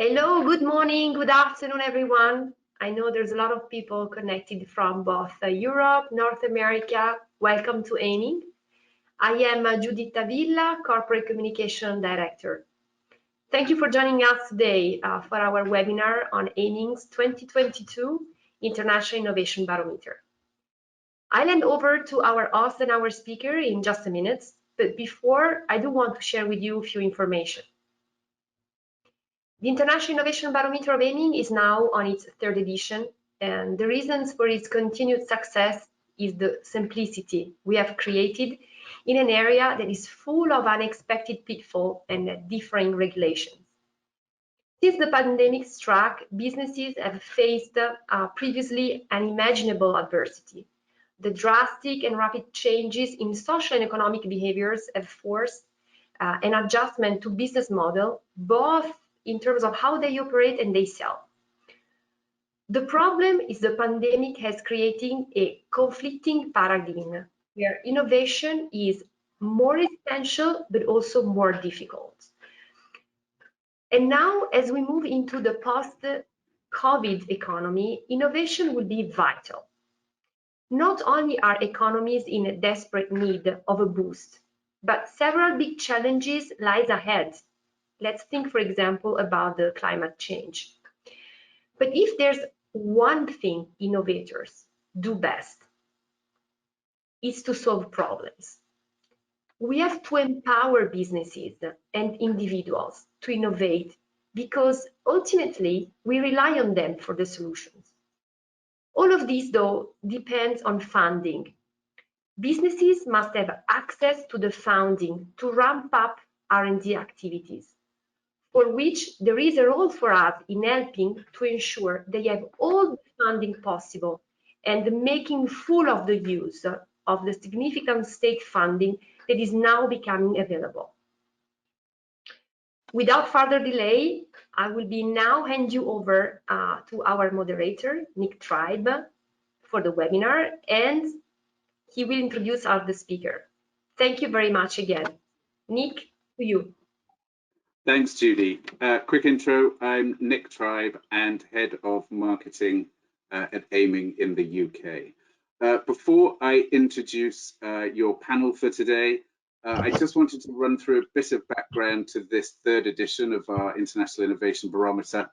Hello, good morning, good afternoon, everyone. I know there's a lot of people connected from both Europe, North America. Welcome to Ayming. I am Giuditta Villa, Corporate Communication Director. Thank you for joining us today for our webinar on Ayming's 2022 International Innovation Barometer. I'll hand over to our host and our speaker in just a minute, but before, I do want to share with you a few information. The International Innovation Barometer of Ayming is now on its third edition, and the reasons for its continued success is the simplicity we have created in an area that is full of unexpected pitfalls and differing regulations. Since the pandemic struck, businesses have faced previously unimaginable adversity. The drastic and rapid changes in social and economic behaviors have forced an adjustment to business model, both in terms of how they operate and they sell. The problem is the pandemic has created a conflicting paradigm where innovation is more essential but also more difficult. And now, as we move into the post-COVID economy, innovation will be vital. Not only are economies in a desperate need of a boost, but several big challenges lies ahead. Let's think, for example, about the climate change. But if there's one thing innovators do best, it's to solve problems. We have to empower businesses and individuals to innovate because ultimately we rely on them for the solutions. All of this, though, depends on funding. Businesses must have access to the funding to ramp up R&D activities, for which there is a role for us in helping to ensure they have all the funding possible and making full of the use of the significant state funding that is now becoming available. Without further delay, I will now hand you over to our moderator, Nick Tribe, for the webinar, and he will introduce the speaker. Thank you very much again. Nick, to you. Thanks, Judy. Quick intro, I'm Nick Tribe and Head of Marketing at Ayming in the UK. Before I introduce your panel for today, I just wanted to run through a bit of background to this third edition of our International Innovation Barometer.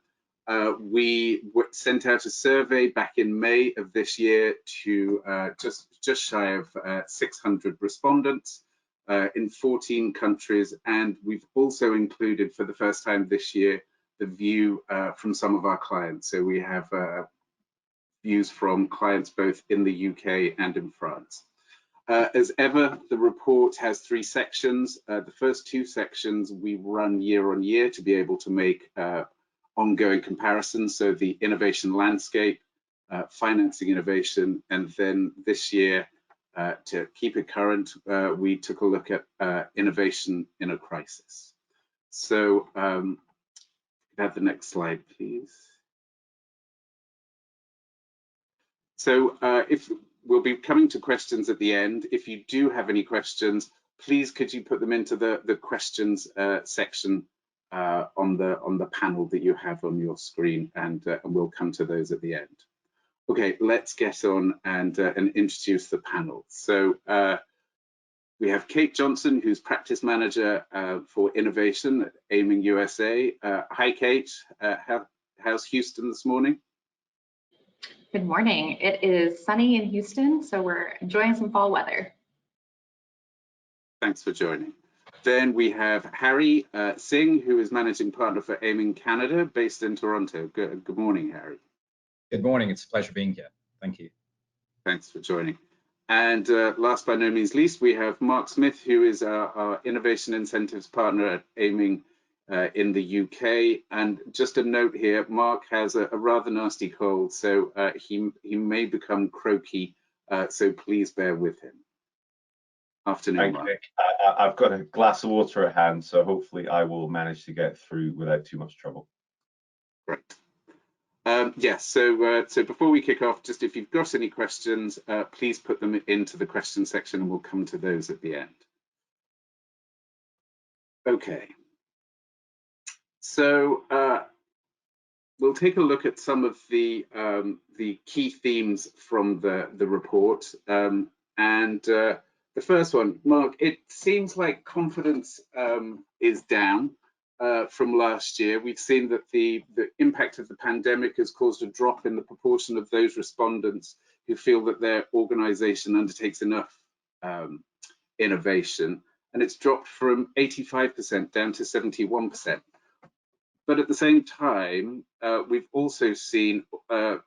We sent out a survey back in May of this year to just shy of 600 respondents in 14 countries, and we've also included for the first time this year the view from some of our clients. So we have views from clients both in the UK and in France. As ever, the report has three sections. The first two sections we run year on year to be able to make ongoing comparisons. So the innovation landscape, financing innovation, and then this year, to keep it current, we took a look at innovation in a crisis. So have the next slide, please. So if we'll be coming to questions at the end. If you do have any questions, please could you put them into the questions section on the panel that you have on your screen, and we'll come to those at the end. Okay, let's get on and introduce the panel. So we have Kate Johnson, who's Practice Manager for Innovation at Ayming USA. Hi, Kate. How's Houston this morning? Good morning. It is sunny in Houston, so we're enjoying some fall weather. Thanks for joining. Then we have Harry Singh, who is Managing Partner for Ayming Canada, based in Toronto. Good morning, Harry. Good morning. It's a pleasure being here. Thank you. Thanks for joining. And last but no means least, we have Mark Smith, who is our Innovation Incentives Partner at Ayming in the UK. And just a note here, Mark has a rather nasty cold, so he may become croaky, so please bear with him. Afternoon, Mark. Nick. I've got a glass of water at hand, so hopefully I will manage to get through without too much trouble. Great. Yes, so before we kick off, just if you've got any questions, please put them into the question section and we'll come to those at the end. Okay. So we'll take a look at some of the key themes from the report. The first one, Mark, it seems like confidence is down from last year. We've seen that the impact of the pandemic has caused a drop in the proportion of those respondents who feel that their organization undertakes enough innovation, and it's dropped from 85% down to 71%. But at the same time, we've also seen a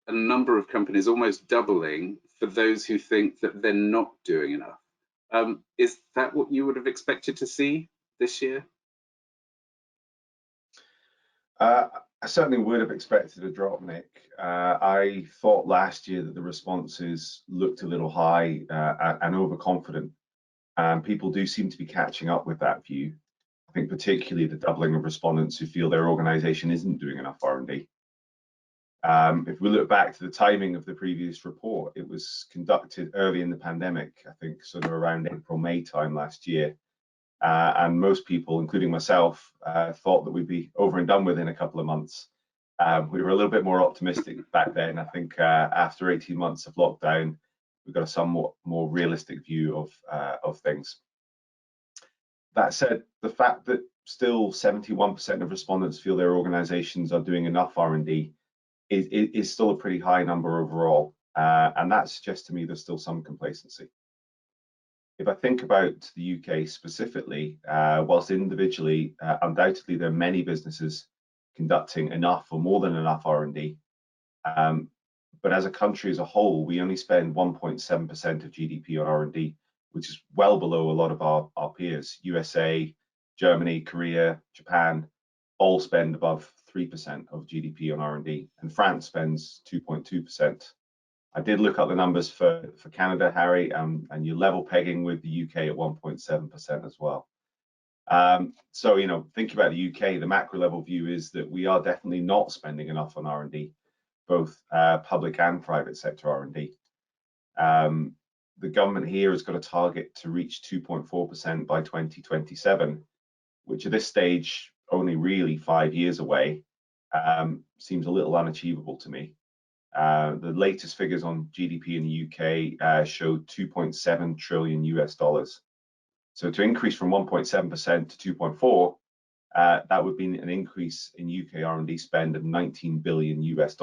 number of companies almost doubling for those who think that they're not doing enough. Is that what you would have expected to see this year? I certainly would have expected a drop, Nick. I thought last year that the responses looked a little high and overconfident. People do seem to be catching up with that view. I think particularly the doubling of respondents who feel their organization isn't doing enough R&D. If we look back to the timing of the previous report, it was conducted early in the pandemic, I think sort of around April, May time last year. And most people, including myself, thought that we'd be over and done with in a couple of months. We were a little bit more optimistic back then. I think after 18 months of lockdown, we've got a somewhat more realistic view of things. That said, the fact that still 71% of respondents feel their organizations are doing enough R&D is still a pretty high number overall. And that suggests to me there's still some complacency. If I think about the UK specifically, whilst individually, undoubtedly there are many businesses conducting enough or more than enough R&D. But as a country as a whole, we only spend 1.7% of GDP on R&D, which is well below a lot of our peers. USA, Germany, Korea, Japan all spend above 3% of GDP on R&D, and France spends 2.2%. I did look up the numbers for Canada, Harry, and you're level pegging with the UK at 1.7% as well. So, you know, thinking about the UK, the macro level view is that we are definitely not spending enough on R&D, both public and private sector R&D. The government here has got a target to reach 2.4% by 2027, which at this stage, only really 5 years away, seems a little unachievable to me. The latest figures on GDP in the UK showed $2.7 trillion US. So to increase from 1.7% to 2.4, that would be an increase in UK R&D spend of $19 billion US.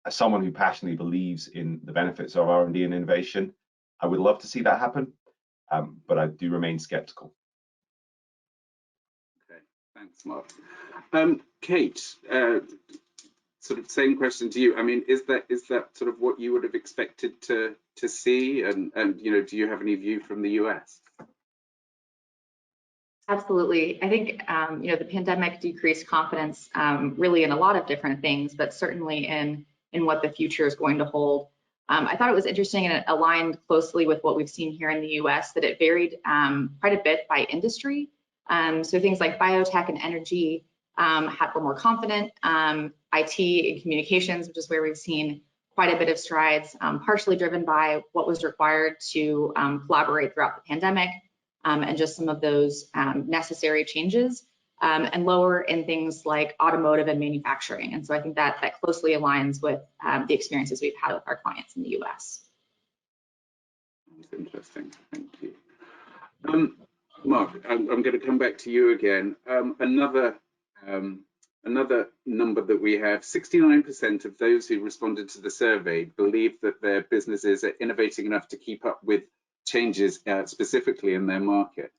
As someone who passionately believes in the benefits of R&D and innovation, I would love to see that happen, but I do remain skeptical. Okay, thanks, Mark. Kate, sort of same question to you. I mean, is that sort of what you would have expected to see, and you know, do you have any view from the US? Absolutely. I think you know, the pandemic decreased confidence really in a lot of different things, but certainly in what the future is going to hold. I thought it was interesting, and it aligned closely with what we've seen here in the US, that it varied quite a bit by industry. So things like biotech and energy were more confident. IT and communications, which is where we've seen quite a bit of strides, partially driven by what was required to collaborate throughout the pandemic, and just some of those necessary changes, and lower in things like automotive and manufacturing. And so I think that closely aligns with the experiences we've had with our clients in the US. That's interesting, thank you. Mark, I'm going to come back to you again. Another number that we have, 69% of those who responded to the survey believe that their businesses are innovating enough to keep up with changes specifically in their market.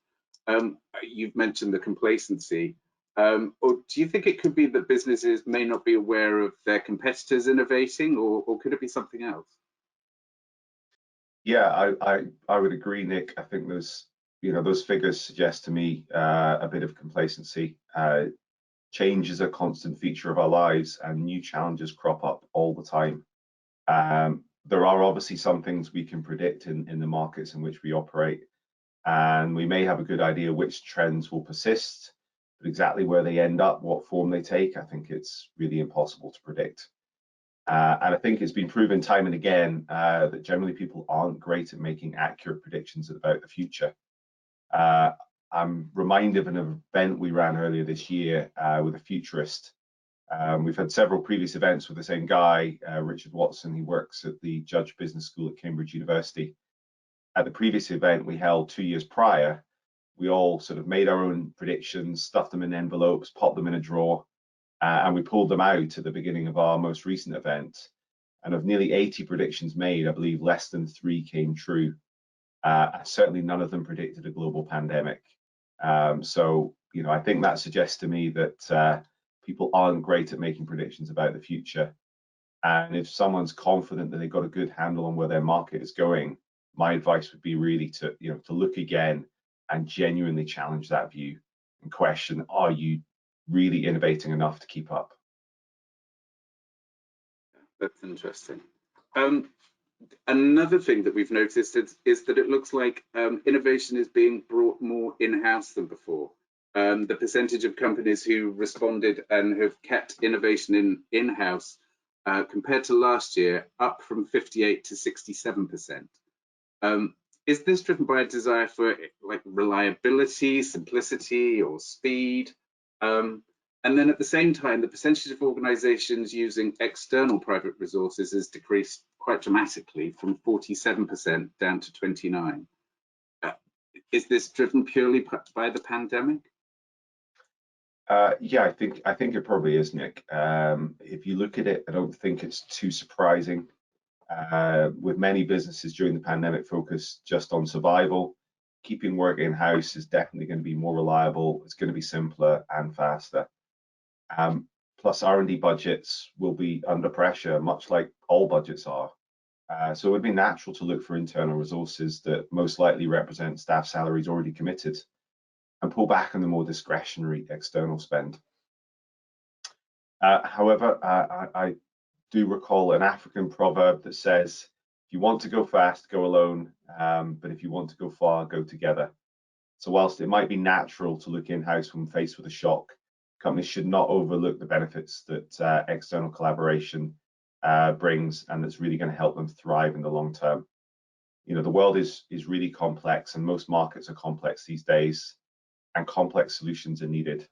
You've mentioned the complacency. Or do you think it could be that businesses may not be aware of their competitors innovating, or could it be something else? Yeah, I would agree, Nick. I think those figures suggest to me a bit of complacency. Change is a constant feature of our lives, and new challenges crop up all the time. There are obviously some things we can predict in the markets in which we operate, and we may have a good idea which trends will persist, but exactly where they end up, what form they take, I think it's really impossible to predict. And I think it's been proven time and again that generally people aren't great at making accurate predictions about the future. I'm reminded of an event we ran earlier this year with a futurist. We've had several previous events with the same guy, Richard Watson. He works at the Judge Business School at Cambridge University. At the previous event we held 2 years prior, we all sort of made our own predictions, stuffed them in envelopes, popped them in a drawer, and we pulled them out at the beginning of our most recent event. And of nearly 80 predictions made, I believe less than 3 came true. Certainly none of them predicted a global pandemic. So, you know, I think that suggests to me that people aren't great at making predictions about the future. And if someone's confident that they've got a good handle on where their market is going, my advice would be really to, you know, to look again and genuinely challenge that view and question, are you really innovating enough to keep up? That's interesting. Another thing that we've noticed is that it looks like innovation is being brought more in-house than before. The percentage of companies who responded and have kept innovation in-house compared to last year up from 58 to 67%. Is this driven by a desire for like reliability, simplicity, or speed? And then at the same time, the percentage of organizations using external private resources has decreased quite dramatically from 47% down to 29%. Is this driven purely by the pandemic? Yeah, I think it probably is, Nick. If you look at it, I don't think it's too surprising. With many businesses during the pandemic focused just on survival, keeping work in-house is definitely going to be more reliable. It's going to be simpler and faster. Plus R&D budgets will be under pressure, much like all budgets are. So it would be natural to look for internal resources that most likely represent staff salaries already committed and pull back on the more discretionary external spend. However, I do recall an African proverb that says, if you want to go fast, go alone, but if you want to go far, go together. So whilst it might be natural to look in-house when faced with a shock, companies should not overlook the benefits that external collaboration brings, and that's really going to help them thrive in the long term. You know, the world is really complex, and most markets are complex these days, and complex solutions are needed.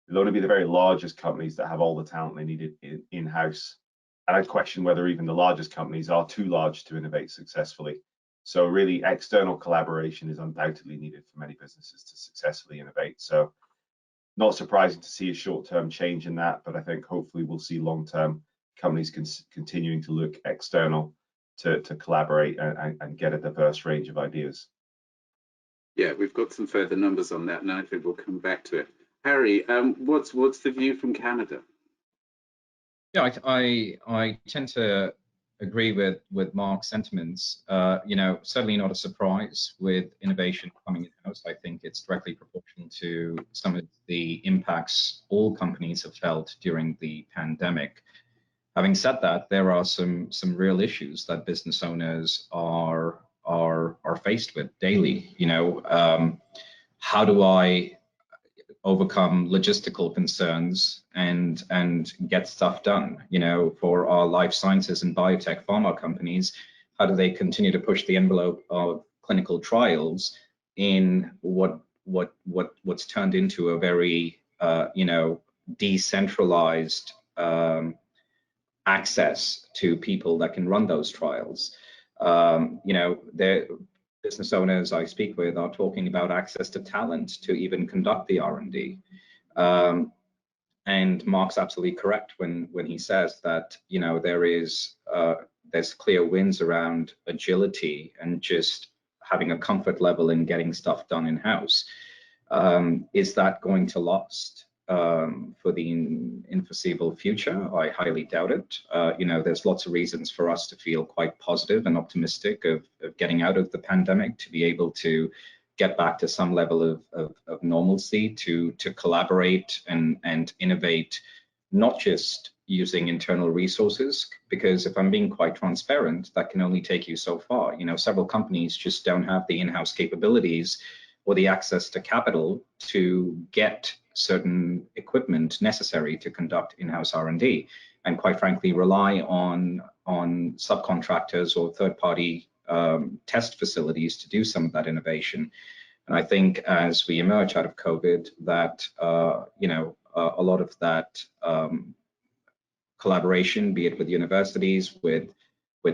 It'll only be the very largest companies that have all the talent they need in-house. And I'd question whether even the largest companies are too large to innovate successfully. So really, external collaboration is undoubtedly needed for many businesses to successfully innovate. So not surprising to see a short-term change in that, but I think hopefully we'll see long-term companies continuing to look external to collaborate and get a diverse range of ideas. Yeah, we've got some further numbers on that, and I think we'll come back to it. Harry, what's the view from Canada? Yeah, I tend to agree with Mark's sentiments. You know, certainly not a surprise with innovation coming in-house. I think it's directly proportional to some of the impacts all companies have felt during the pandemic. Having said that, there are some real issues that business owners are faced with daily. You know, how do I overcome logistical concerns and get stuff done? You know, for our life sciences and biotech pharma companies, how do they continue to push the envelope of clinical trials in what's turned into a very you know, decentralized access to people that can run those trials? You know, the business owners I speak with are talking about access to talent to even conduct the R&D. And Mark's absolutely correct when he says that, you know, there's clear wins around agility and just having a comfort level in getting stuff done in-house. Is that going to last for the unforeseeable future? I highly doubt it. You know, there's lots of reasons for us to feel quite positive and optimistic of getting out of the pandemic, to be able to get back to some level of normalcy, to collaborate and innovate, not just using internal resources, because if I'm being quite transparent, that can only take you so far. You know, several companies just don't have the in-house capabilities or the access to capital to get certain equipment necessary to conduct in-house R&D, and quite frankly rely on subcontractors or third-party test facilities to do some of that innovation. And I think as we emerge out of COVID, that a lot of that collaboration, be it with universities, with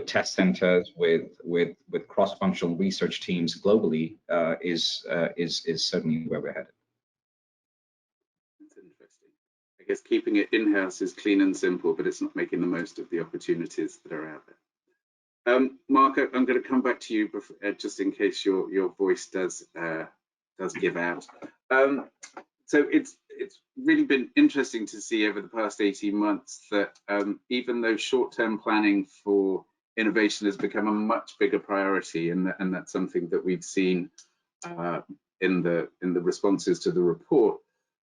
test centers, with cross-functional research teams globally, is certainly where we're headed. That's interesting. I guess keeping it in-house is clean and simple, but it's not making the most of the opportunities that are out there. Mark, I'm going to come back to you before, just in case your voice does give out. So it's really been interesting to see over the past 18 months that even though short-term planning for innovation has become a much bigger priority, and that's something that we've seen in the responses to the report,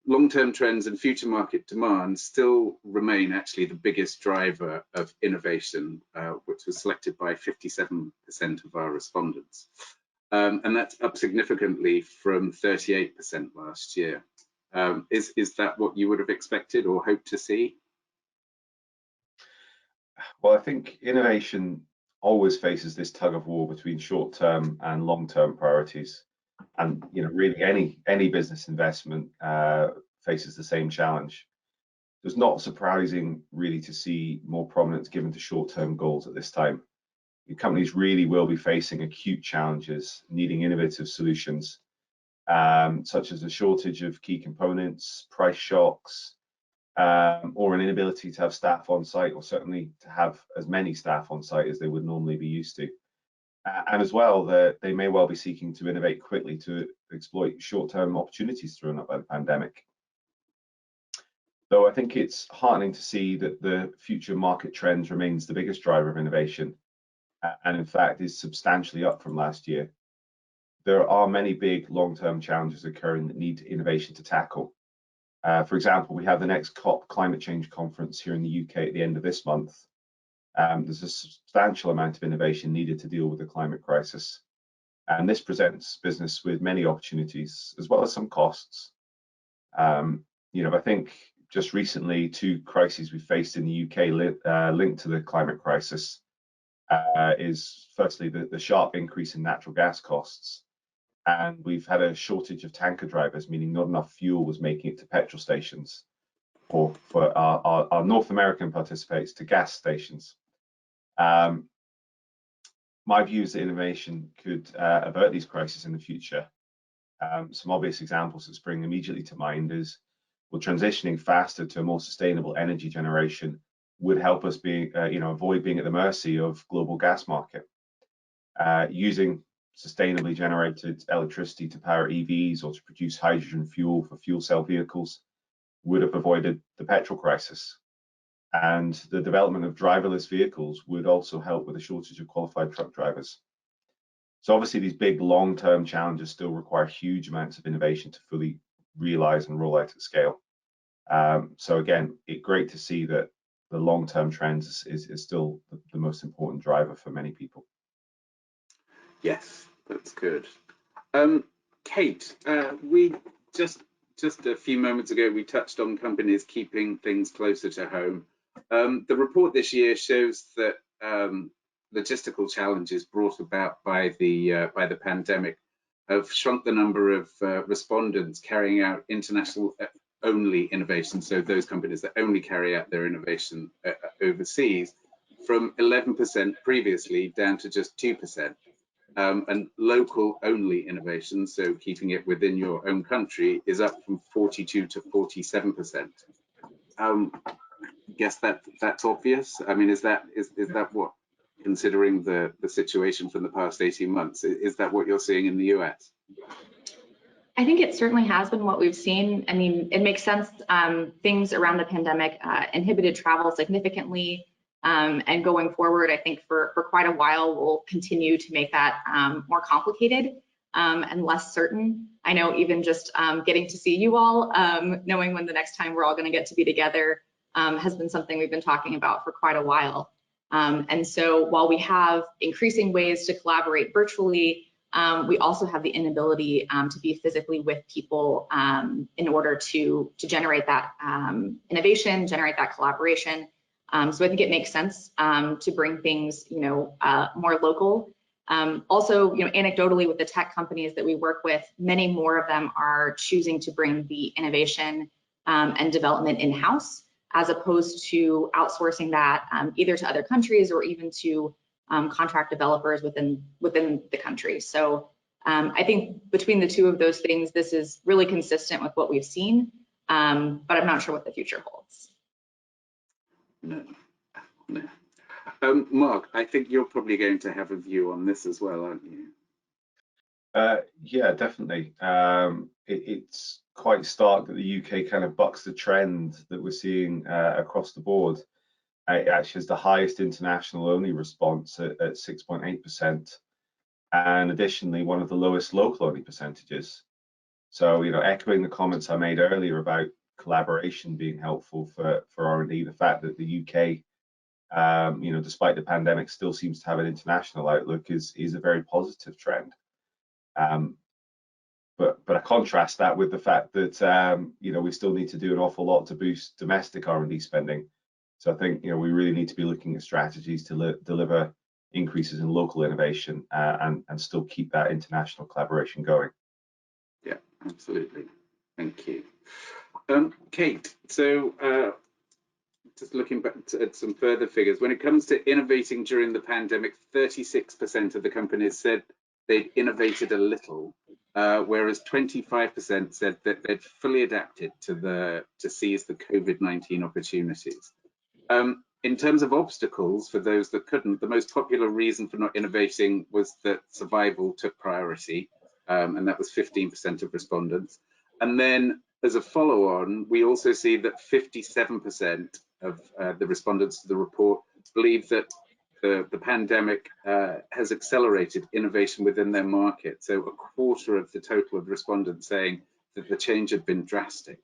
long-term trends and future market demand still remain actually the biggest driver of innovation, which was selected by 57% of our respondents. And that's up significantly from 38% last year. Is that what you would have expected or hoped to see? Well, I think innovation always faces this tug of war between short-term and long-term priorities. And really any business investment faces the same challenge. It's not surprising really to see more prominence given to short-term goals at this time. Companies really will be facing acute challenges, needing innovative solutions, such as a shortage of key components, price shocks, or an inability to have staff on site, or certainly to have as many staff on site as they would normally be used to. And as well, they may well be seeking to innovate quickly to exploit short-term opportunities thrown up by the pandemic. So I think it's heartening to see that the future market trends remains the biggest driver of innovation, and in fact is substantially up from last year. There are many big long-term challenges occurring that need innovation to tackle. For example, we have the next COP climate change conference here in the UK at the end of this month. There's a substantial amount of innovation needed to deal with the climate crisis. And this presents business with many opportunities, as well as some costs. I think just recently, two crises we faced in the UK linked to the climate crisis is firstly the sharp increase in natural gas costs. And we've had a shortage of tanker drivers, meaning not enough fuel was making it to petrol stations, or for our North American participants to gas stations. My view is that innovation could avert these crises in the future. Some obvious examples that spring immediately to mind is, well, transitioning faster to a more sustainable energy generation would help us avoid being at the mercy of global gas market. Using sustainably generated electricity to power EVs or to produce hydrogen fuel for fuel cell vehicles would have avoided the petrol crisis. And the development of driverless vehicles would also help with the shortage of qualified truck drivers. So obviously these big long-term challenges still require huge amounts of innovation to fully realize and roll out at scale. So again, it's great to see that the long-term trends is still the most important driver for many people. Yes, that's good. Kate, we just a few moments ago, we touched on companies keeping things closer to home. The report this year shows that logistical challenges brought about by the pandemic have shrunk the number of respondents carrying out international only innovation, so those companies that only carry out their innovation overseas, from 11% previously down to just 2%. And local only innovation, so keeping it within your own country, is up from 42 to 47%. I guess that's obvious. I mean, is that what, considering the situation from the past 18 months, is that what you're seeing in the US? I think it certainly has been what we've seen. I mean, it makes sense. Things around the pandemic inhibited travel significantly. And going forward, I think for quite a while, we'll continue to make that more complicated and less certain. I know even just getting to see you all, knowing when the next time we're all going to get to be together has been something we've been talking about for quite a while. And so while we have increasing ways to collaborate virtually, we also have the inability to be physically with people in order to generate that innovation, generate that collaboration. So I think it makes sense to bring things, more local. Also, anecdotally with the tech companies that we work with, many more of them are choosing to bring the innovation and development in-house, as opposed to outsourcing that either to other countries or even to contract developers within the country. So I think between the two of those things, this is really consistent with what we've seen, but I'm not sure what the future holds. No. Mark, I think you're probably going to have a view on this as well, aren't you? Yeah, definitely. It's quite stark that the UK kind of bucks the trend that we're seeing across the board. It actually has the highest international only response at 6.8%, and additionally one of the lowest local only percentages. So, echoing the comments I made earlier about collaboration being helpful for R&D, the fact that the UK, despite the pandemic, still seems to have an international outlook is a very positive trend. But I contrast that with the fact that we still need to do an awful lot to boost domestic R&D spending. So I think we really need to be looking at strategies to deliver increases in local innovation and still keep that international collaboration going. Yeah, absolutely. Thank you. Kate, so just looking back at some further figures, when it comes to innovating during the pandemic, 36% of the companies said they'd innovated a little, whereas 25% said that they'd fully adapted to seize the COVID-19 opportunities. In terms of obstacles, for those that couldn't, the most popular reason for not innovating was that survival took priority, and that was 15% of respondents. And then as a follow-on, we also see that 57% of the respondents to the report believe that the pandemic has accelerated innovation within their market. So a quarter of the total of respondents saying that the change had been drastic.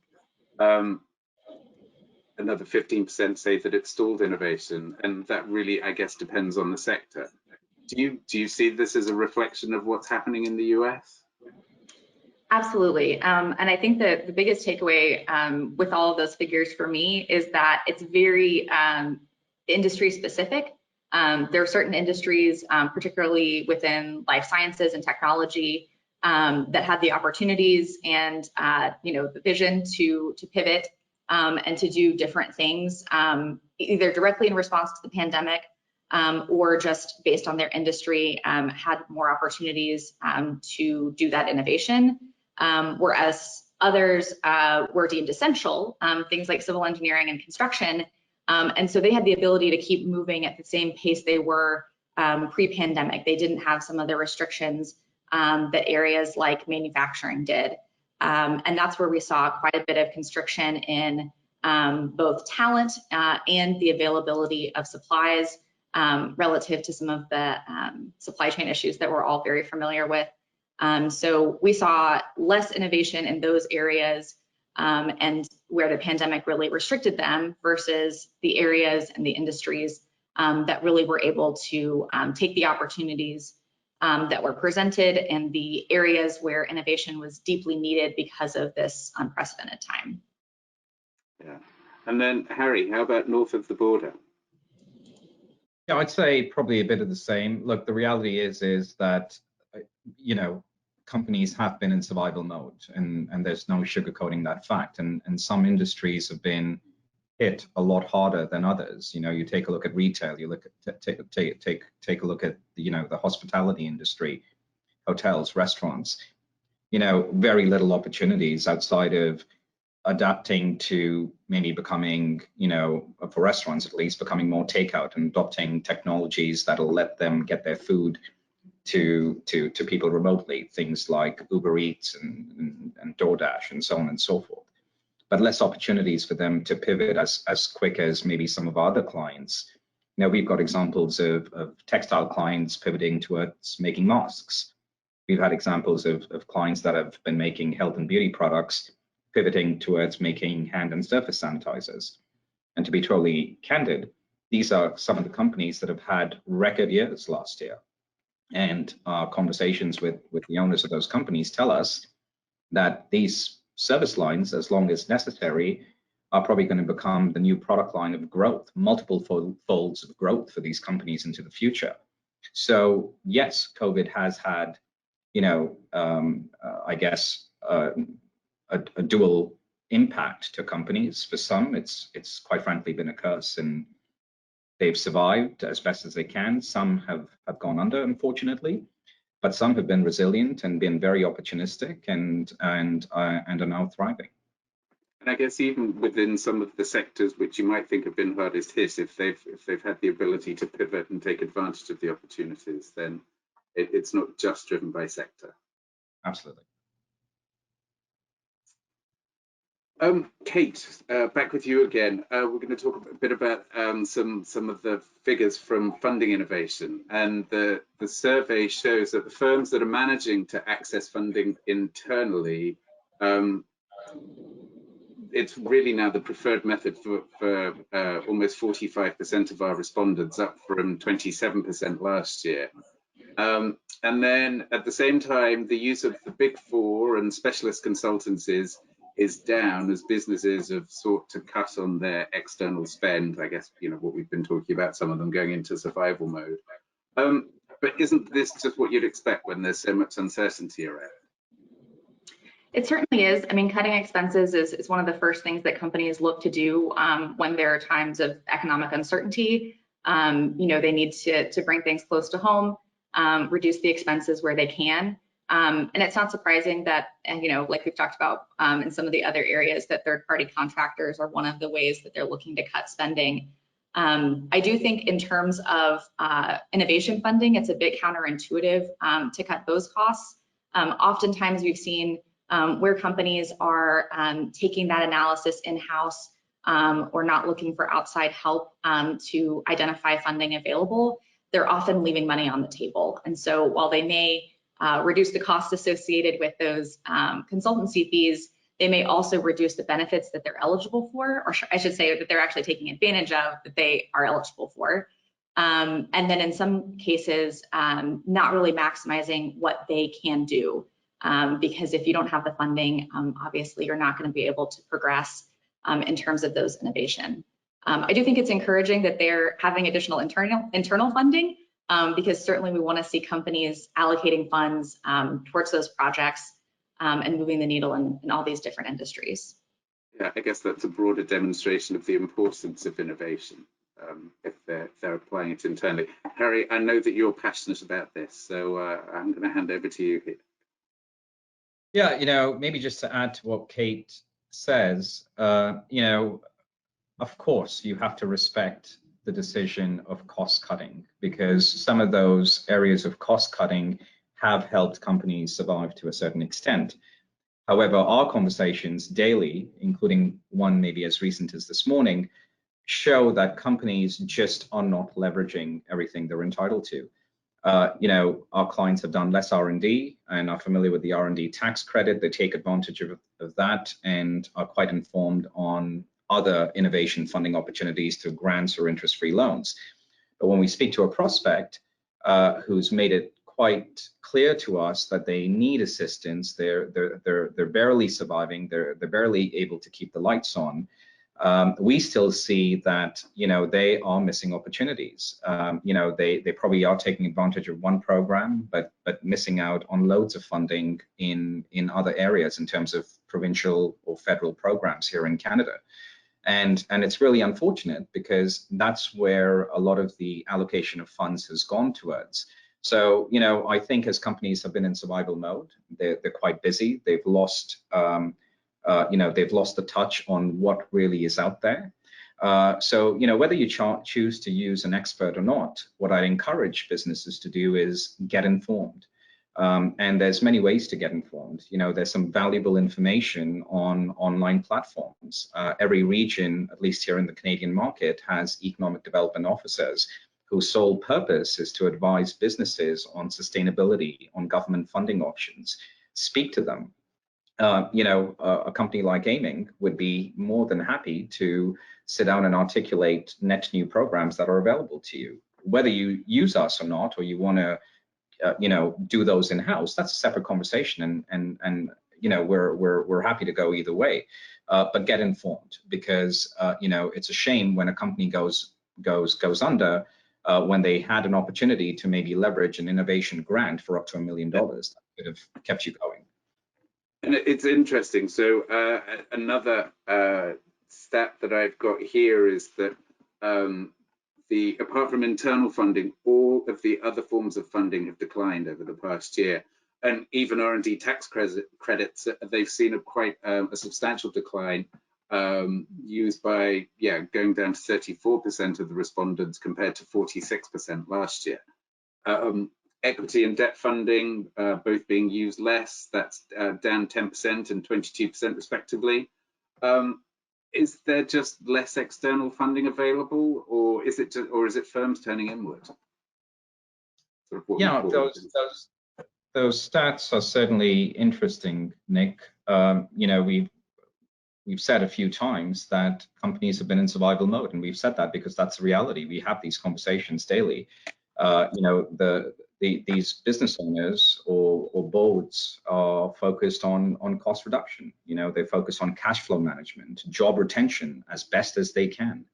Another 15% say that it stalled innovation, and that really, I guess, depends on the sector. Do you see this as a reflection of what's happening in the US? Absolutely, and I think that the biggest takeaway with all of those figures for me is that it's very industry specific. There are certain industries, particularly within life sciences and technology, that had the opportunities and the vision to pivot and to do different things, either directly in response to the pandemic or just based on their industry, had more opportunities to do that innovation, whereas others were deemed essential, things like civil engineering and construction. And so they had the ability to keep moving at the same pace they were pre-pandemic. They didn't have some of the restrictions that areas like manufacturing did. And that's where we saw quite a bit of constriction in both talent and the availability of supplies relative to some of the supply chain issues that we're all very familiar with. So we saw less innovation in those areas and where the pandemic really restricted them versus the areas and the industries that really were able to take the opportunities that were presented and the areas where innovation was deeply needed because of this unprecedented time. Yeah. And then Harry, how about north of the border? Yeah, I'd say probably a bit of the same. Look, the reality is that, companies have been in survival mode, and there's no sugarcoating that fact. And some industries have been hit a lot harder than others. You take a look at retail, you look at take a look at the hospitality industry, hotels, restaurants. Very little opportunities outside of adapting to maybe becoming, for restaurants at least, becoming more takeout and adopting technologies that'll let them get their food to people remotely, things like Uber Eats and DoorDash and so on and so forth. But less opportunities for them to pivot as quick as maybe some of our other clients. We've got examples of textile clients pivoting towards making masks. We've had examples of clients that have been making health and beauty products pivoting towards making hand and surface sanitizers. And to be totally candid, these are some of the companies that have had record years last year. And our conversations with the owners of those companies tell us that these service lines, as long as necessary, are probably going to become the new product line of growth, multiple folds of growth for these companies into the future. So yes, COVID has had, I guess, a dual impact to companies. For some, it's quite frankly been a curse, and they've survived as best as they can. Some have gone under, unfortunately, but some have been resilient and been very opportunistic and are now thriving. And I guess even within some of the sectors which you might think have been hardest hit, if they've had the ability to pivot and take advantage of the opportunities, then it's not just driven by sector. Absolutely. Kate, back with you again. We're going to talk a bit about some of the figures from funding innovation, and the survey shows that the firms that are managing to access funding internally, it's really now the preferred method for almost 45% of our respondents, up from 27% last year. And then at the same time, the use of the Big Four and specialist consultancies is down as businesses have sought to cut on their external spend. I guess, what we've been talking about, some of them going into survival mode. But isn't this just what you'd expect when there's so much uncertainty around? It certainly is. I mean, cutting expenses is one of the first things that companies look to do when there are times of economic uncertainty. They need to bring things close to home, reduce the expenses where they can. And it's not surprising that, like we've talked about in some of the other areas, that third-party contractors are one of the ways that they're looking to cut spending. I do think in terms of innovation funding, it's a bit counterintuitive to cut those costs. Oftentimes we've seen where companies are taking that analysis in-house or not looking for outside help to identify funding available, they're often leaving money on the table. And so while they may reduce the costs associated with those consultancy fees, they may also reduce the benefits that they're eligible for, or I should say that they're actually taking advantage of, that they are eligible for. And then in some cases, not really maximizing what they can do. Because if you don't have the funding, obviously you're not going to be able to progress in terms of those innovation. I do think it's encouraging that they're having additional internal funding, because certainly we want to see companies allocating funds towards those projects and moving the needle in all these different industries. Yeah, I guess that's a broader demonstration of the importance of innovation if they're applying it internally. Harry, I know that you're passionate about this, so I'm going to hand over to you here. Yeah, maybe just to add to what Kate says, of course, you have to respect the decision of cost cutting, because some of those areas of cost cutting have helped companies survive to a certain extent. However, our conversations daily, including one maybe as recent as this morning, show that companies just are not leveraging everything they're entitled to. Our clients have done less R&D and are familiar with the R&D tax credit. They take advantage of that and are quite informed on other innovation funding opportunities through grants or interest-free loans. But when we speak to a prospect who's made it quite clear to us that they need assistance, they're barely surviving, they're barely able to keep the lights on, we still see that they are missing opportunities. They probably are taking advantage of one program, but missing out on loads of funding in other areas in terms of provincial or federal programs here in Canada. And it's really unfortunate, because that's where a lot of the allocation of funds has gone towards. So I think as companies have been in survival mode, they're quite busy. They've lost they've lost the touch on what really is out there. So whether you choose to use an expert or not, what I encourage businesses to do is get informed. And there's many ways to get informed. There's some valuable information on online platforms. Every region, at least here in the Canadian market, has economic development officers whose sole purpose is to advise businesses on sustainability, on government funding options. Speak to them. A company like Ayming would be more than happy to sit down and articulate net new programs that are available to you. Whether you use us or not, or you want to do those in-house, that's a separate conversation, and we're happy to go either way. But get informed, because it's a shame when a company goes under when they had an opportunity to maybe leverage an innovation grant for up to $1 million that could have kept you going. And it's interesting. So another stat that I've got here is that apart from internal funding, all of the other forms of funding have declined over the past year. And even R&D tax credits, they've seen a substantial decline, used by, going down to 34% of the respondents compared to 46% last year. Equity and debt funding both being used less, that's down 10% and 22% respectively. Is there just less external funding available, or is it firms turning inward? Sort of yeah, those stats are certainly interesting, Nick. You know, we've said a few times that companies have been in survival mode, and we've said that because that's the reality. We have these conversations daily. You know, these business owners or boards are focused on cost reduction. You know, they focus on cash flow management, job retention as best as they can.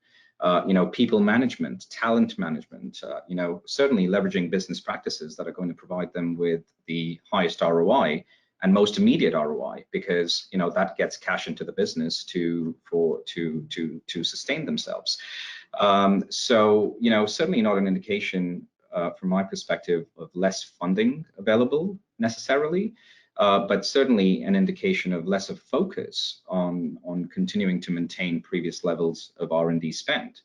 You know, people management, talent management, you know, certainly leveraging business practices that are going to provide them with the highest ROI and most immediate ROI, because, you know, that gets cash into the business to sustain themselves. So, you know, certainly not an indication from my perspective of less funding available necessarily, but certainly an indication of less of focus on continuing to maintain previous levels of R&D spend.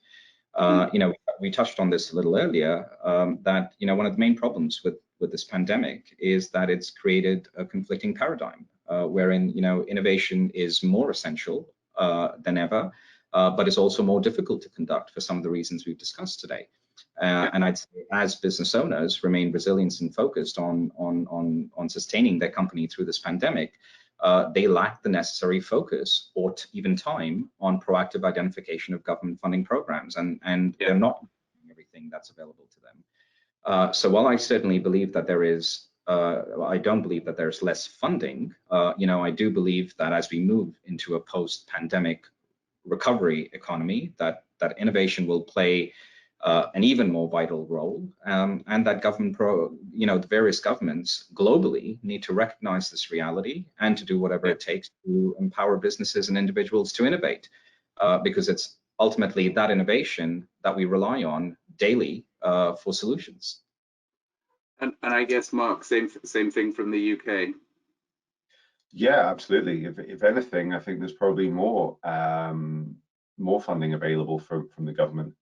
You know, we touched on this a little earlier, that, you know, one of the main problems with this pandemic is that it's created a conflicting paradigm, wherein, you know, innovation is more essential than ever, but it's also more difficult to conduct for some of the reasons we've discussed today. And I'd say, as business owners remain resilient and focused on sustaining their company through this pandemic, they lack the necessary focus or even time on proactive identification of government funding programs, and they're not doing everything that's available to them. So while I certainly believe that there is, I don't believe that there's less funding. You know, I do believe that as we move into a post-pandemic recovery economy, that innovation will play an even more vital role, and that you know, the various governments globally need to recognize this reality and to do whatever it takes to empower businesses and individuals to innovate, because it's ultimately that innovation that we rely on daily for solutions. And I guess, Mark, same thing from the UK. Yeah, absolutely. If anything, I think there's probably more funding available from the government.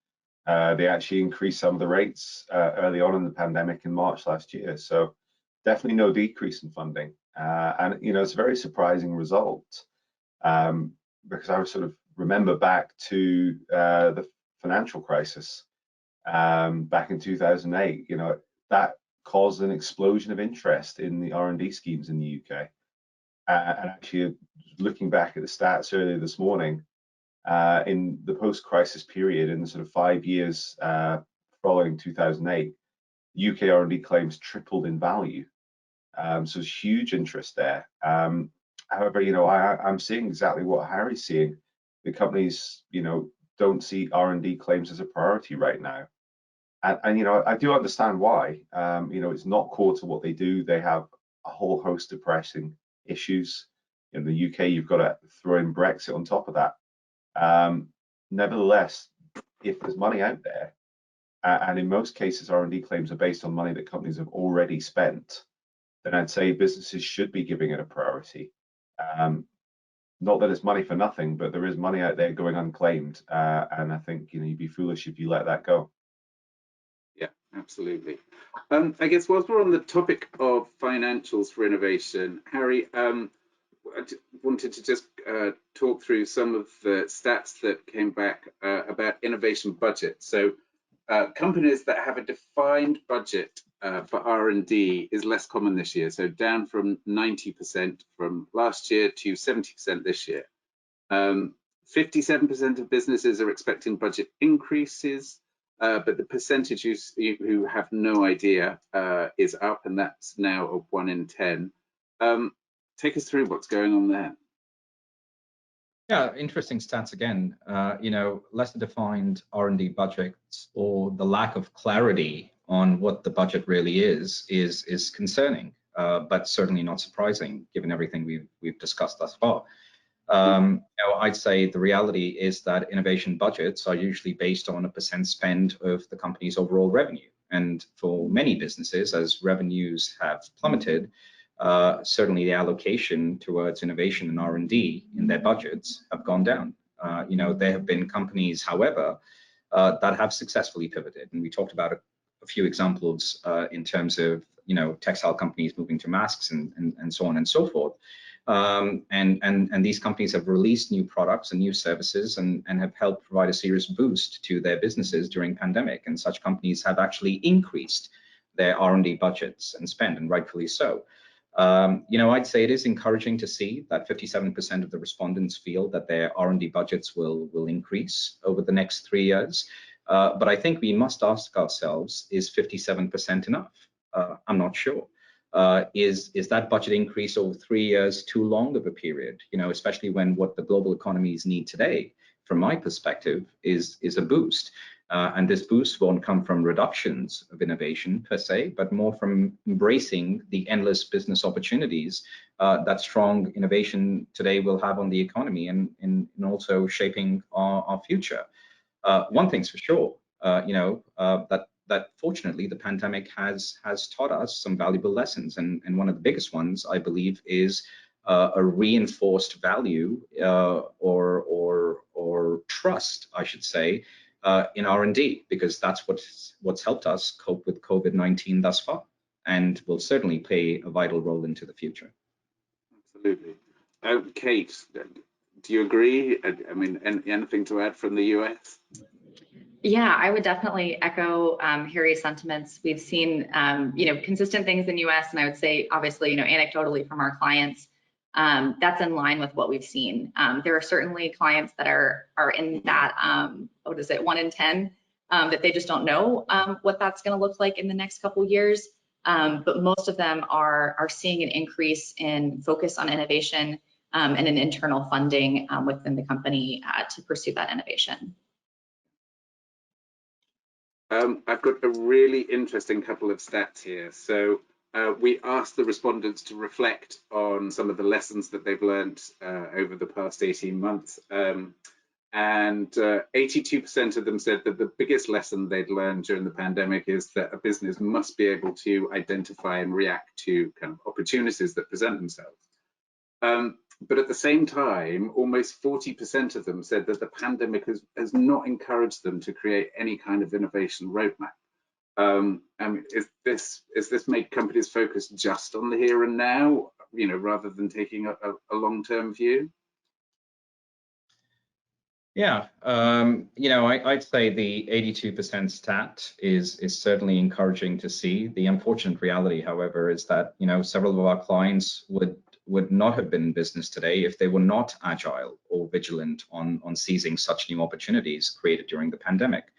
They actually increased some of the rates early on in the pandemic in March last year. So definitely no decrease in funding. And, you know, it's a very surprising result, because I sort of remember back to the financial crisis back in 2008. You know, that caused an explosion of interest in the R&D schemes in the UK. And actually, looking back at the stats earlier this morning, in the post-crisis period, in the sort of 5 years following 2008, UK R&D claims tripled in value. So there's huge interest there. However, you know, I'm seeing exactly what Harry's seeing. The companies, you know, don't see R&D claims as a priority right now. And you know, I do understand why. You know, it's not core to what they do. They have a whole host of pressing issues. In the UK, you've got to throw in Brexit on top of that. Nevertheless, if there's money out there, and in most cases R&D claims are based on money that companies have already spent, then I'd say businesses should be giving it a priority. Not that it's money for nothing, but there is money out there going unclaimed, and I think, you know, you'd be foolish if you let that go. Yeah, absolutely. I guess whilst we're on the topic of financials for innovation, Harry, I wanted to just talk through some of the stats that came back about innovation budget. So companies that have a defined budget for R&D is less common this year. So down from 90% from last year to 70% this year. 57% of businesses are expecting budget increases, but the percentage who have no idea is up, and that's now of 1 in 10. Take us through what's going on there. Yeah, interesting stats again. Lesser defined R&D budgets or the lack of clarity on what the budget really is concerning, but certainly not surprising given everything we've discussed thus far. I'd say the reality is that innovation budgets are usually based on a % spend of the company's overall revenue. And for many businesses, as revenues have plummeted, certainly the allocation towards innovation and R&D in their budgets have gone down. There have been companies, however, that have successfully pivoted. And we talked about a few examples in terms of, textile companies moving to masks and so on and so forth. And these companies have released new products and new services and have helped provide a serious boost to their businesses during pandemic. And such companies have actually increased their R&D budgets and spend, and rightfully so. I'd say it is encouraging to see that 57% of the respondents feel that their R&D budgets will increase over the next 3 years. But I think we must ask ourselves, is 57% enough? I'm not sure. Is that budget increase over 3 years too long of a period? Especially when what the global economies need today, from my perspective, is a boost. And this boost won't come from reductions of innovation per se, but more from embracing the endless business opportunities that strong innovation today will have on the economy and also shaping our future. One thing's for sure, that fortunately the pandemic has taught us some valuable lessons, and one of the biggest ones, I believe, is a reinforced value or trust, I should say, in R&D, because that's what's helped us cope with COVID-19 thus far, and will certainly play a vital role into the future. Absolutely. Kate, do you agree? I mean, anything to add from the US? Yeah, I would definitely echo Harry's sentiments. We've seen, consistent things in the US, and I would say, obviously, anecdotally from our clients, that's in line with what we've seen. There are certainly clients that are in that, 1 in 10, that they just don't know what that's going to look like in the next couple years. But most of them are seeing an increase in focus on innovation and an internal funding within the company to pursue that innovation. I've got a really interesting couple of stats here. So we asked the respondents to reflect on some of the lessons that they've learned over the past 18 months. And 82% of them said that the biggest lesson they'd learned during the pandemic is that a business must be able to identify and react to kind of opportunities that present themselves. But at the same time, almost 40% of them said that the pandemic has not encouraged them to create any kind of innovation roadmap. I mean, is this made companies focus just on the here and now, rather than taking a long-term view? Yeah, I'd say the 82% stat is certainly encouraging to see. The unfortunate reality, however, is that several of our clients would not have been in business today if they were not agile or vigilant on seizing such new opportunities created during the pandemic.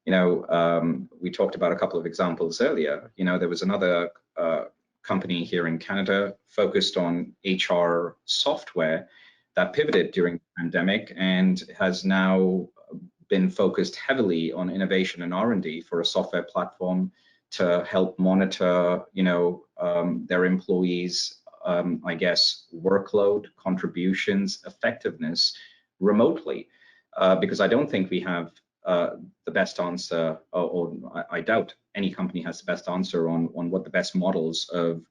We talked about a couple of examples earlier. There was another company here in Canada focused on HR software that pivoted during the pandemic and has now been focused heavily on innovation and R&D for a software platform to help monitor, their employees' workload, contributions, effectiveness remotely, because I don't think we have the best answer, or I doubt any company has the best answer on what the best models of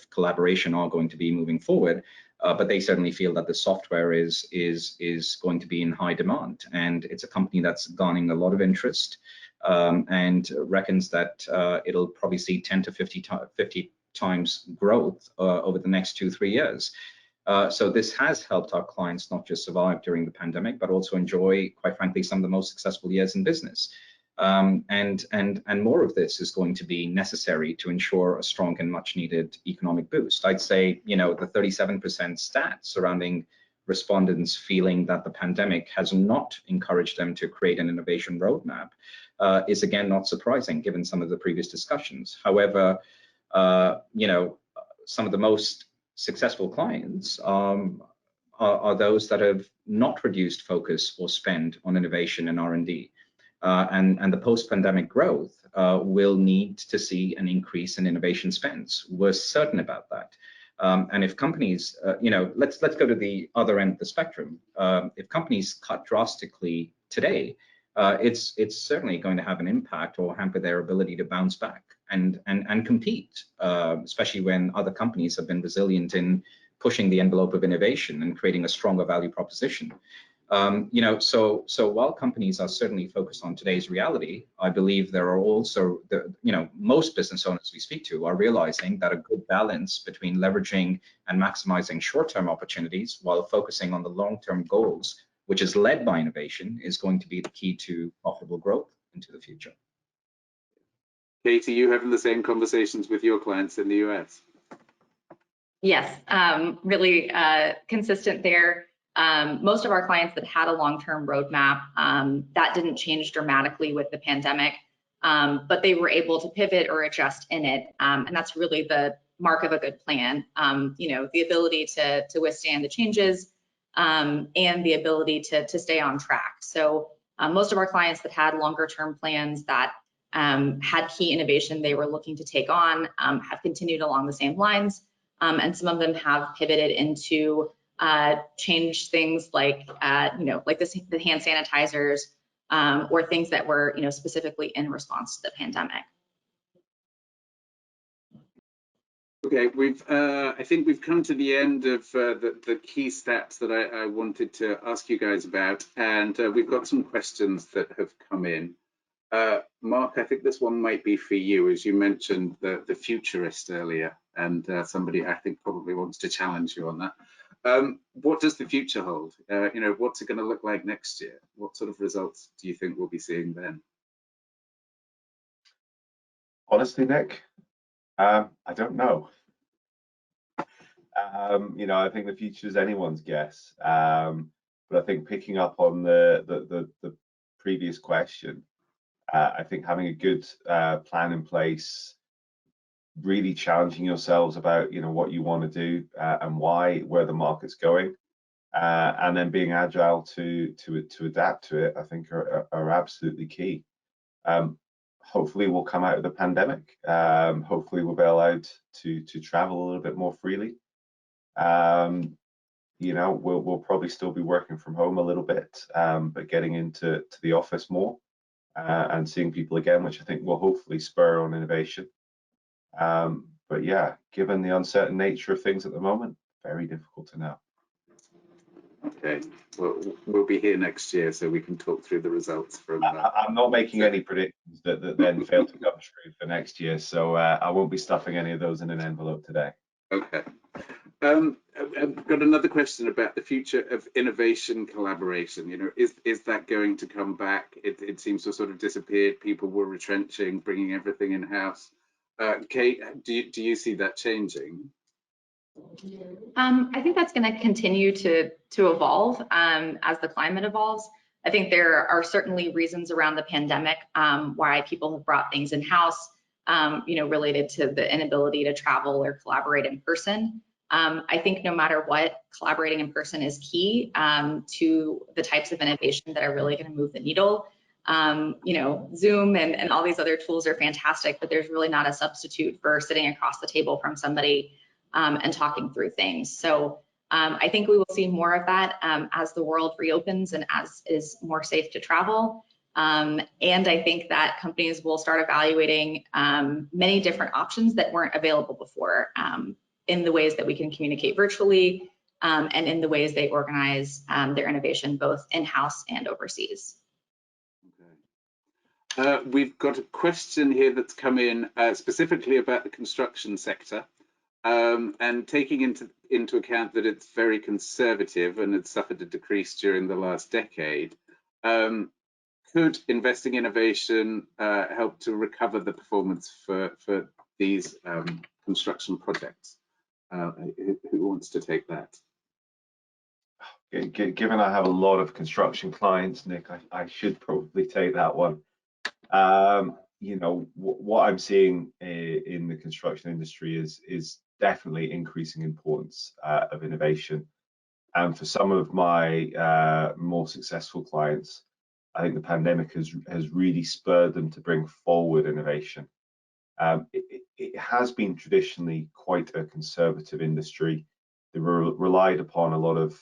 collaboration are going to be moving forward. But they certainly feel that the software is going to be in high demand, and it's a company that's garnering a lot of interest, and reckons that it'll probably see 10 to 50 times growth over the next 2-3 years. So this has helped our clients not just survive during the pandemic, but also enjoy, quite frankly, some of the most successful years in business. And more of this is going to be necessary to ensure a strong and much needed economic boost. I'd say, the 37% stat surrounding respondents feeling that the pandemic has not encouraged them to create an innovation roadmap is again not surprising given some of the previous discussions. However, some of the most successful clients are those that have not reduced focus or spend on innovation and R&D. And the post-pandemic growth will need to see an increase in innovation spends. We're certain about that. And if companies, let's go to the other end of the spectrum. If companies cut drastically today, it's certainly going to have an impact or hamper their ability to bounce back and compete, especially when other companies have been resilient in pushing the envelope of innovation and creating a stronger value proposition. So while companies are certainly focused on today's reality, I believe there are also, most business owners we speak to are realizing that a good balance between leveraging and maximizing short-term opportunities while focusing on the long-term goals, which is led by innovation, is going to be the key to profitable growth into the future. Katie, you having the same conversations with your clients in the US? Yes, really consistent there. Most of our clients that had a long-term roadmap, that didn't change dramatically with the pandemic, but they were able to pivot or adjust in it. And that's really the mark of a good plan. The ability to withstand the changes and the ability to stay on track. So most of our clients that had longer-term plans that had key innovation they were looking to take on have continued along the same lines. And some of them have pivoted into change things like, like the hand sanitizers or things that were, specifically in response to the pandemic. Okay, I think we've come to the end of the key stats that I wanted to ask you guys about, and we've got some questions that have come in. Mark, I think this one might be for you, as you mentioned the futurist earlier, and somebody I think probably wants to challenge you on that. What does the future hold? What's it going to look like next year? What sort of results do you think we'll be seeing then? Honestly, Nick, I don't know. I think the future is anyone's guess. But I think picking up on the previous question, I think having a good plan in place, really challenging yourselves about what you want to do and why, where the market's going, and then being agile to adapt to it, I think are absolutely key. Hopefully we'll come out of the pandemic. Hopefully we'll be allowed to travel a little bit more freely. We'll probably still be working from home a little bit, but getting into the office more and seeing people again, which I think will hopefully spur on innovation. But yeah, given the uncertain nature of things at the moment, very difficult to know. Okay, well, we'll be here next year so we can talk through the results from. I'm not making any predictions that then fail to come true for next year, so I won't be stuffing any of those in an envelope today. Okay. I've got another question about the future of innovation collaboration. Is that going to come back? It seems to have sort of disappeared. People were retrenching, bringing everything in-house. Kate, do you see that changing? I think that's going to continue to evolve as the climate evolves. I think there are certainly reasons around the pandemic why people have brought things in-house, related to the inability to travel or collaborate in person. I think no matter what, collaborating in person is key to the types of innovation that are really going to move the needle. Zoom and all these other tools are fantastic, but there's really not a substitute for sitting across the table from somebody and talking through things. So I think we will see more of that as the world reopens and as it is more safe to travel. And I think that companies will start evaluating many different options that weren't available before in the ways that we can communicate virtually and in the ways they organize their innovation, both in-house and overseas. Okay. We've got a question here that's come in specifically about the construction sector. And taking into account that it's very conservative and it's suffered a decrease during the last decade, could investing in innovation help to recover the performance for these construction projects? Who wants to take that? Given I have a lot of construction clients, Nick, I should probably take that one. What I'm seeing in the construction industry is definitely increasing importance of innovation. And for some of my more successful clients, I think the pandemic has really spurred them to bring forward innovation. It has been traditionally quite a conservative industry. They relied upon a lot of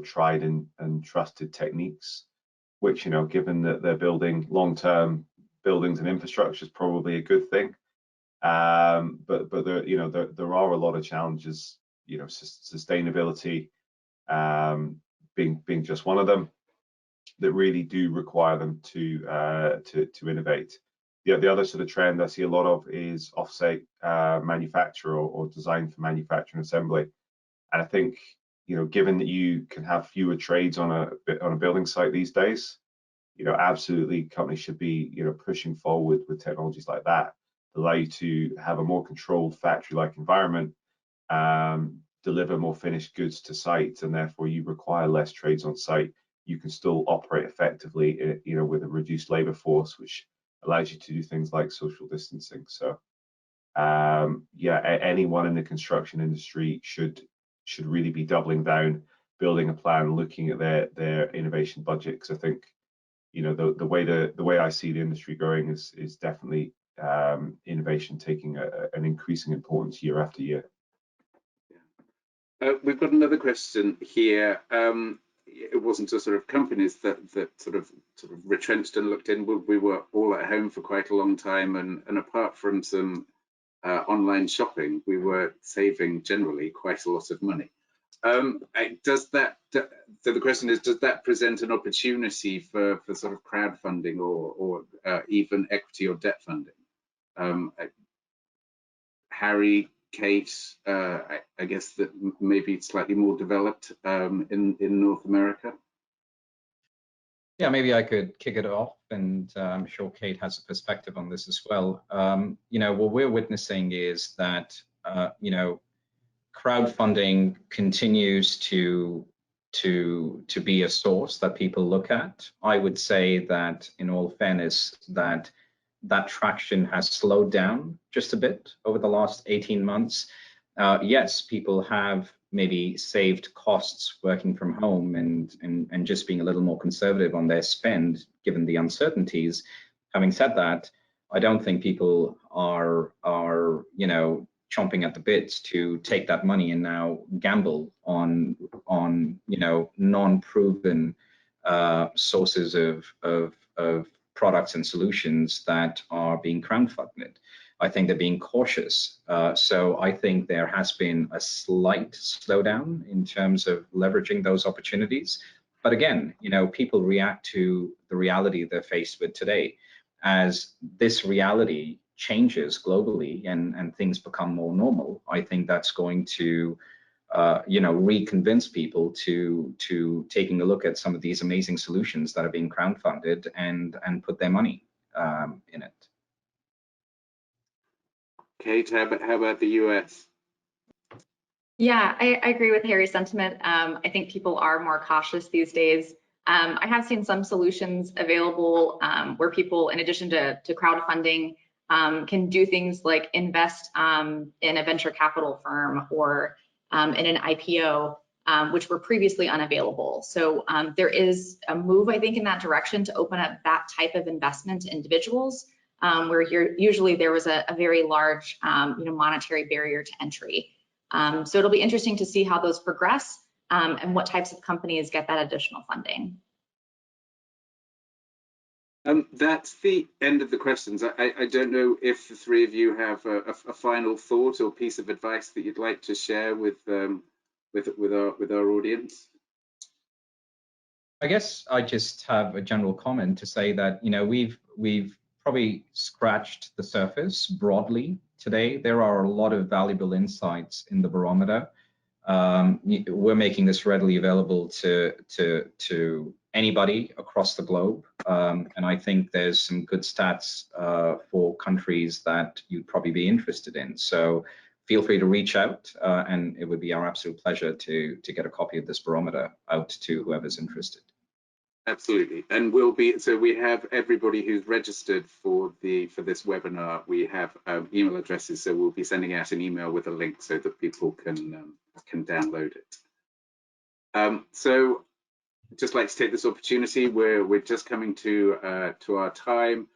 tried and trusted techniques, which given that they're building long-term buildings and infrastructure is probably a good thing. But there are a lot of challenges. Sustainability being just one of them, that really do require them to innovate. The other sort of trend I see a lot of is offsite manufacture or design for manufacturing assembly. And I think given that you can have fewer trades on a building site these days, absolutely companies should be pushing forward with technologies like that, allow you to have a more controlled factory-like environment, deliver more finished goods to site, and therefore you require less trades on site. You can still operate effectively, with a reduced labor force, which allows you to do things like social distancing. So, yeah, anyone in the construction industry should really be doubling down, building a plan, looking at their innovation budget, because I think, the way I see the industry growing is definitely innovation taking an increasing importance year after year. We've got another question here. It wasn't a sort of companies that sort of retrenched and looked in. We were all at home for quite a long time, and apart from some online shopping, we were saving generally quite a lot of money. So the question is, does that present an opportunity for sort of crowdfunding or even equity or debt funding? Harry, Kate, I guess that maybe it's slightly more developed in North America. Yeah, maybe I could kick it off, and I'm sure Kate has a perspective on this as well. What we're witnessing is that crowdfunding continues to be a source that people look at. I would say that, in all fairness, that traction has slowed down just a bit over the last 18 months. Yes, people have maybe saved costs working from home and just being a little more conservative on their spend given the uncertainties. Having said that, I don't think people are chomping at the bits to take that money and now gamble on non-proven sources of products and solutions that are being crowdfunded. I think they're being cautious. So I think there has been a slight slowdown in terms of leveraging those opportunities. But again, people react to the reality they're faced with today. As this reality changes globally and things become more normal, I think that's going to reconvince people to taking a look at some of these amazing solutions that are being crowdfunded and put their money in it. Kate, how about the US? Yeah, I agree with Harry's sentiment. I think people are more cautious these days. I have seen some solutions available where people, in addition to crowdfunding, can do things like invest in a venture capital firm or in an IPO, which were previously unavailable. So there is a move, I think, in that direction to open up that type of investment to individuals, where usually there was a very large monetary barrier to entry. So it'll be interesting to see how those progress and what types of companies get that additional funding. That's the end of the questions. I don't know if the three of you have a final thought or piece of advice that you'd like to share with our audience. I guess I just have a general comment to say that we've probably scratched the surface broadly today. There are a lot of valuable insights in the Barometer. We're making this readily available to anybody across the globe, and I think there's some good stats for countries that you'd probably be interested in. So feel free to reach out, and it would be our absolute pleasure to get a copy of this Barometer out to whoever's interested. Absolutely, and we have everybody who's registered for this webinar. We have email addresses, so we'll be sending out an email with a link so that people can download it. So just like to take this opportunity, we're just coming to our time.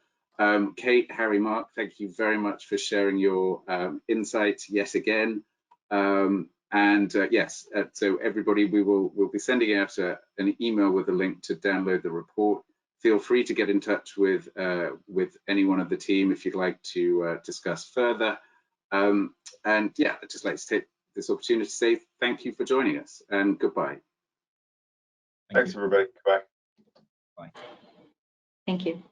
Kate, Harry, Mark, thank you very much for sharing your insights yet again. Yes, so everybody, we'll be sending out an email with a link to download the report. Feel free to get in touch with anyone of the team if you'd like to discuss further. And yeah, I'd just like to take this opportunity to say thank you for joining us and goodbye. Thanks, everybody. Goodbye. Bye. Thank you.